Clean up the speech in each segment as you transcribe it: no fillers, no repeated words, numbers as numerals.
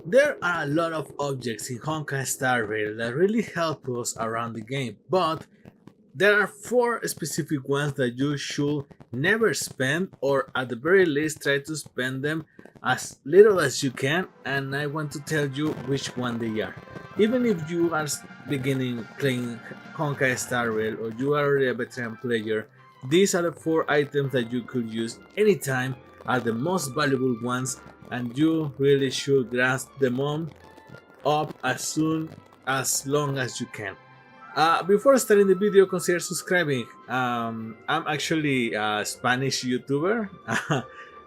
There are a lot of objects in Honkai Star Rail that really help us around the game, but there are four specific ones that you should never spend, or at the very least try to spend them as little as you can, and I want to tell you which one they are. Even if you are beginning playing Honkai Star Rail or you are already a veteran player, these are the four items that you could use anytime, are the most valuable ones, and you really should grasp them on up as long as you can. Before starting the video, consider subscribing. I'm actually a Spanish YouTuber.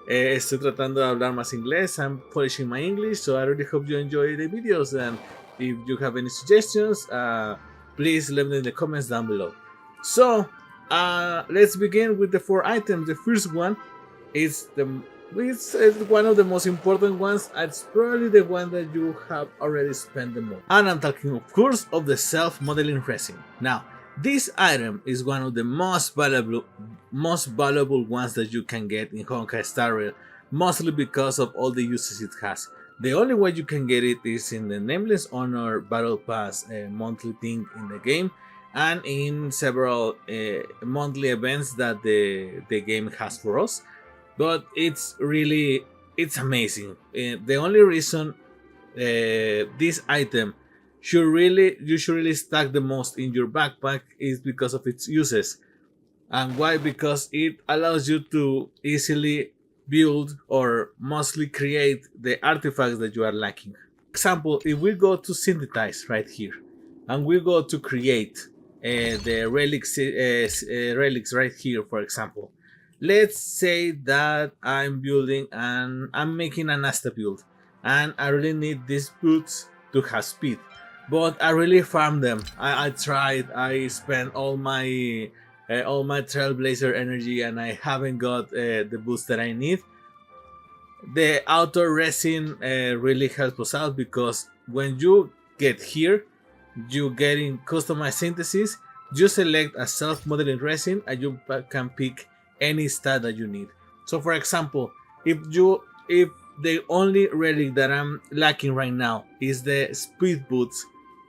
Estoy tratando de hablar más inglés. I'm polishing my English, so I really hope you enjoy the videos. And if you have any suggestions, please let me in the comments down below. So, let's begin with the four items. The first one is it's one of the most important ones. It's probably the one that you have already spent the most. And I'm talking, of course, of the self-modeling resin. Now, this item is one of the most valuable ones that you can get in Honkai Star Rail, mostly because of all the uses it has. The only way you can get it is in the Nameless Honor Battle Pass monthly thing in the game, and in several monthly events that the game has for us. But it's amazing. The only reason this item you should really stack the most in your backpack is because of its uses. And why? Because it allows you to easily build or mostly create the artifacts that you are lacking. For example, if we go to synthesize right here and we go to create the relics right here, for example, let's say that I'm building and I'm making an Asta build, and I really need these boots to have speed, but I really farm them. I tried. I spent all my Trailblazer energy, and I haven't got the boots that I need. The auto resin really helps us out, because when you get here, you get in customized synthesis. You select a self-modeling resin, and you can pick any stat that you need. So, for example, if the only relic that I'm lacking right now is the speed boots,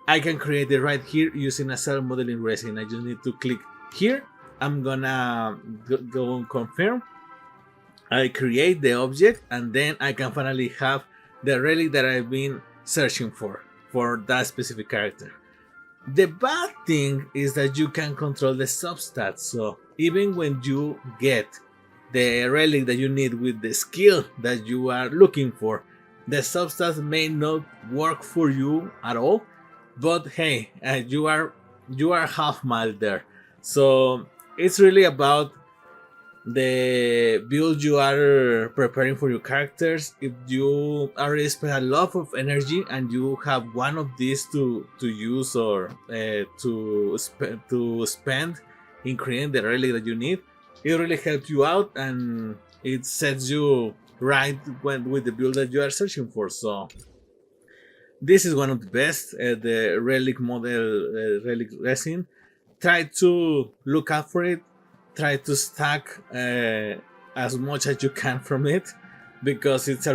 I can create it right here using a self-modeling resin. I just need to click here. I'm gonna go and confirm. I create the object, and then I can finally have the relic that I've been searching for that specific character. The bad thing is that you can control the substats, so even when you get the relic that you need with the skill that you are looking for, the substats may not work for you at all. But hey, you are half mile there, so it's really about the build you are preparing for your characters. If you already spend a lot of energy and you have one of these to use or to spend in creating the relic that you need, it really helps you out, and it sets you right with the build that you are searching for. So this is one of the best, the relic model, relic resin. Try to look out for it. Try to stack as much as you can from it, because it's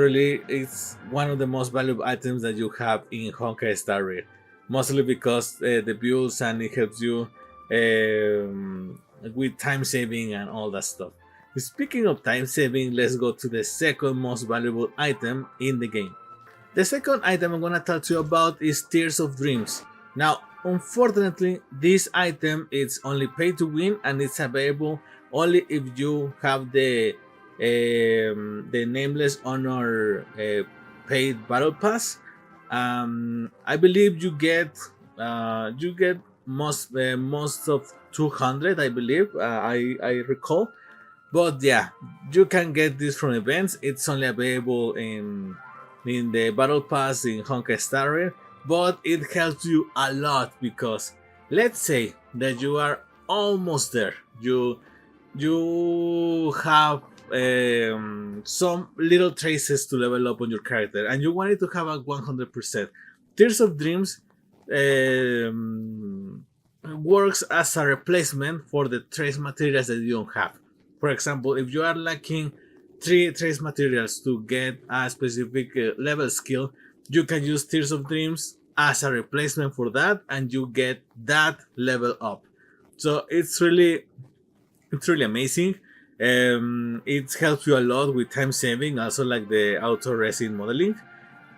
one of the most valuable items that you have in Honkai Star Rail. Mostly because the builds, and it helps you with time saving and all that stuff. Speaking of time saving, let's go to the second most valuable item in the game. The second item I'm gonna talk to you about is Tears of Dreams. Now, unfortunately, this item is only pay to win, and it's available only if you have the Nameless Honor paid battle pass. I believe you get most of 200. I believe I recall. But yeah, you can get this from events. It's only available in the battle pass in Honkai Star Rail, but it helps you a lot, because let's say that you are almost there. You have some little traces to level up on your character, and you want it to have a 100%. Tears of Dreams works as a replacement for the trace materials that you don't have. For example, if you are lacking 3 trace materials to get a specific level skill, you can use Tears of Dreams as a replacement for that, and you get that level up. So it's really amazing. It helps you a lot with time saving, also like the auto resin modeling.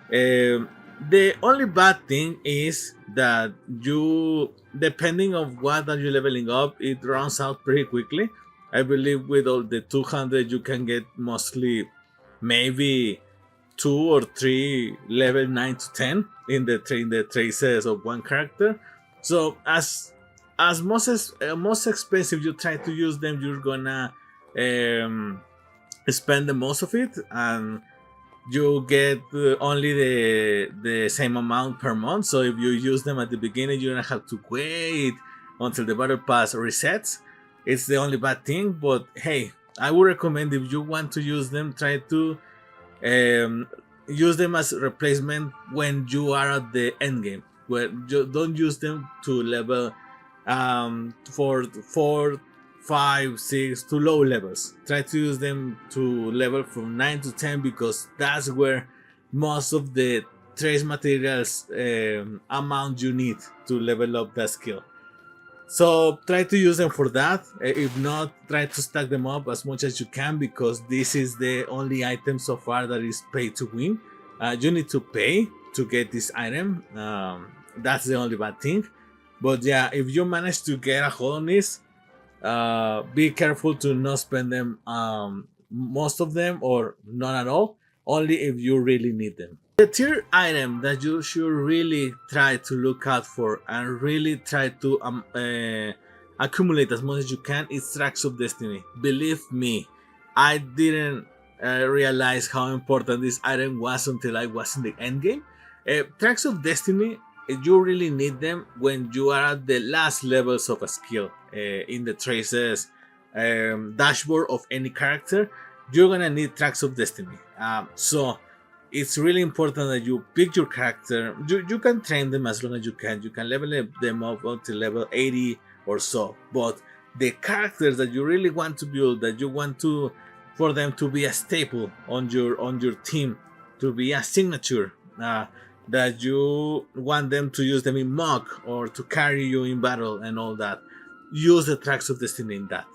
The only bad thing is that you, depending on what are you leveling up, it runs out pretty quickly. I believe with all the 200 you can get mostly maybe 2 or 3 level 9 to 10 in the traces of one character. So as most expensive you try to use them, you're gonna um, spend the most of it, and you get only the same amount per month. So if you use them at the beginning, you're gonna have to wait until the battle pass resets. It's the only bad thing, but hey, I would recommend, if you want to use them, try to use them as replacement when you are at the end game. Where you don't use them to level for 4, 5, 6 to low levels. Try to use them to level from 9 to 10, because that's where most of the trace materials amount you need to level up that skill. So try to use them for that. If not, try to stack them up as much as you can, because this is the only item so far that is pay to win. You need to pay to get this item. That's the only bad thing. But yeah, if you manage to get a hold on this, be careful to not spend them, most of them, or none at all, only if you really need them. The tier item that you should really try to look out for and really try to accumulate as much as you can is Tracks of Destiny. Believe me, I didn't realize how important this item was until I was in the end game. Tracks of Destiny, you really need them when you are at the last levels of a skill in the traces dashboard of any character. You're gonna need Tracks of Destiny. So it's really important that you pick your character. You can train them as long as you can. You can level them up until level 80 or so. But the characters that you really want to build, that you want to, for them to be a staple on your team, to be a signature, that you want them to use them in mock or to carry you in battle and all that, use the Tracks of Destiny in that.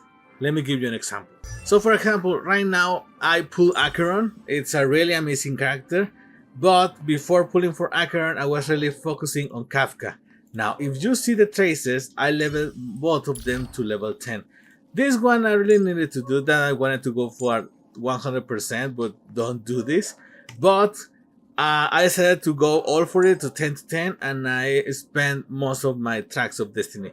Let me give you an example. So for example, right now I pull Acheron. It's a really amazing character, but before pulling for Acheron, I was really focusing on Kafka. Now, if you see the traces, I leveled both of them to level 10. This one I really needed to do that. I wanted to go for 100%, but don't do this. But I decided to go all for it to 10 to 10, and I spent most of my Tracks of Destiny.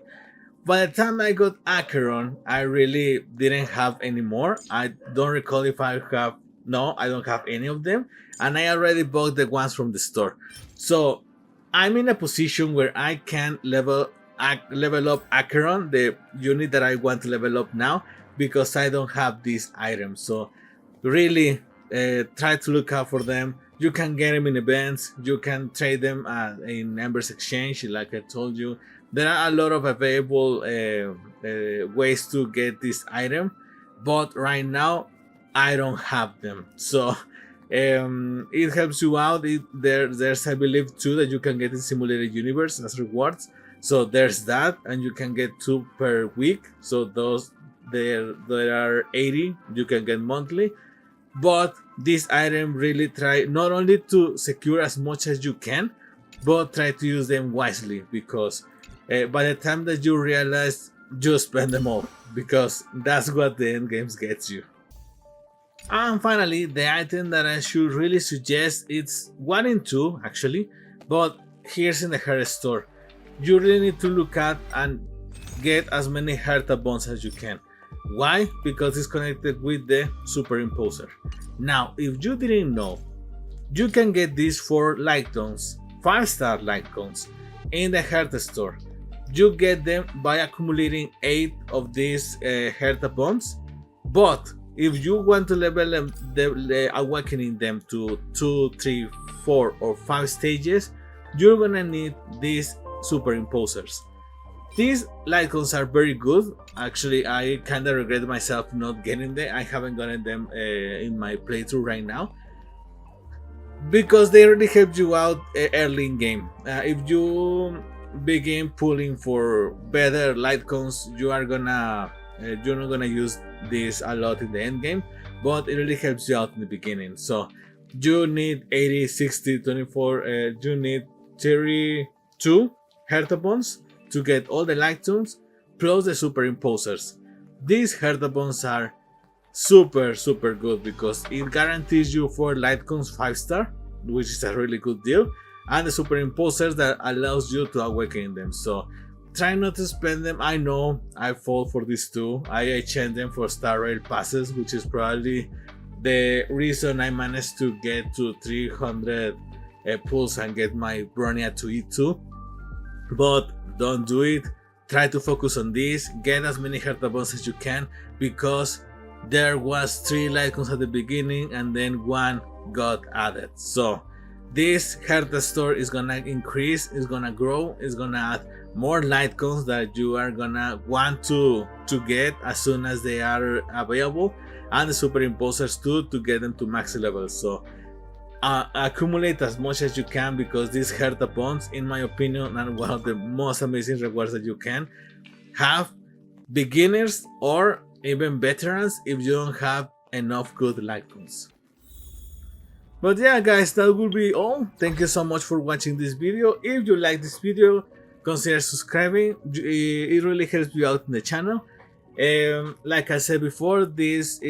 By the time I got Acheron, I really didn't have any more. I don't recall if I have. No, I don't have any of them. And I already bought the ones from the store. So I'm in a position where I can level up Acheron, the unit that I want to level up now, because I don't have these items. So really try to look out for them. You can get them in events. You can trade them in Embers Exchange, like I told you. There are a lot of available ways to get this item, but right now I don't have them. So it helps you out. There's, I believe, 2 that you can get in Simulated Universe as rewards. So there's that, and you can get 2 per week. So those there are 80 you can get monthly. But this item, really try not only to secure as much as you can, but try to use them wisely, because by the time that you realize, you spend them all, because that's what the end games gets you. And finally, the item that I should really suggest, it's 1 in 2 actually, but here's in the Heart store. You really need to look at and get as many Heart bonds as you can. Why? Because it's connected with the Superimposer. Now, if you didn't know, you can get these 4 light tones, 5-star light tones, in the Heart store. You get them by accumulating 8 of these Heart bonds, but if you want to level them, awakening them to 2, 3, 4, or 5 stages, you're gonna need these Superimposers. These light cones are very good. Actually, I kinda regret myself not getting them. I haven't gotten them in my playthrough right now. because they really help you out early in game. If you begin pulling for better light cones, you're not gonna use this a lot in the end game, but it really helps you out in the beginning. So you need 80, 60, 24. You need 32 Hertabons to get all the light tones plus the superimposers. These Hertabons are super good because it guarantees you 4 light cones 5-star, which is a really good deal, and the superimposers that allows you to awaken them. So try not to spend them. I know I fall for this too. I change them for star rail passes, which is probably the reason I managed to get to 300 pulls and get my Bronia to E2. But don't do it. Try to focus on this. Get as many Hertabons as you can, because there was 3 light cones at the beginning and then 1 got added. So this Herta store is gonna increase, is gonna grow, is gonna add more light cones that you are gonna want to get as soon as they are available, and the superimposers too, to get them to max level. So accumulate as much as you can, because these Hertapons, in my opinion, are one of the most amazing rewards that you can have. Beginners or even veterans if you don't have enough good light cones. But yeah guys, that will be all. Thank you so much for watching this video. If you like this video, consider subscribing. It really helps you out in the channel. Like I said before, this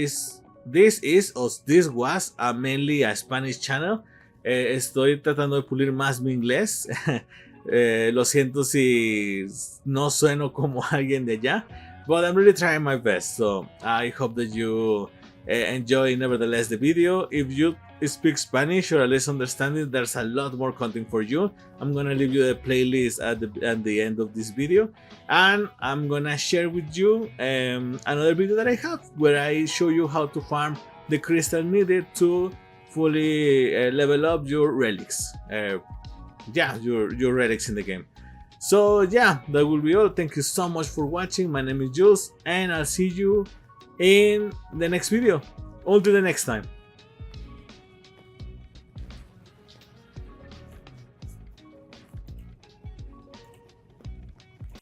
was mainly a Spanish channel. Estoy tratando de pulir más mi inglés. Lo siento si no sueno como alguien de allá, but I'm really trying my best. So I hope that you enjoy nevertheless the video. If you speak Spanish or at least understand it, there's a lot more content for you. I'm gonna leave you the playlist at the end of this video, and I'm gonna share with you another video that I have where I show you how to farm the crystal needed to fully level up your relics. Your relics in the game. So yeah, that will be all. Thank you so much for watching. My name is Jules, and I'll see you in the next video. Until the next time.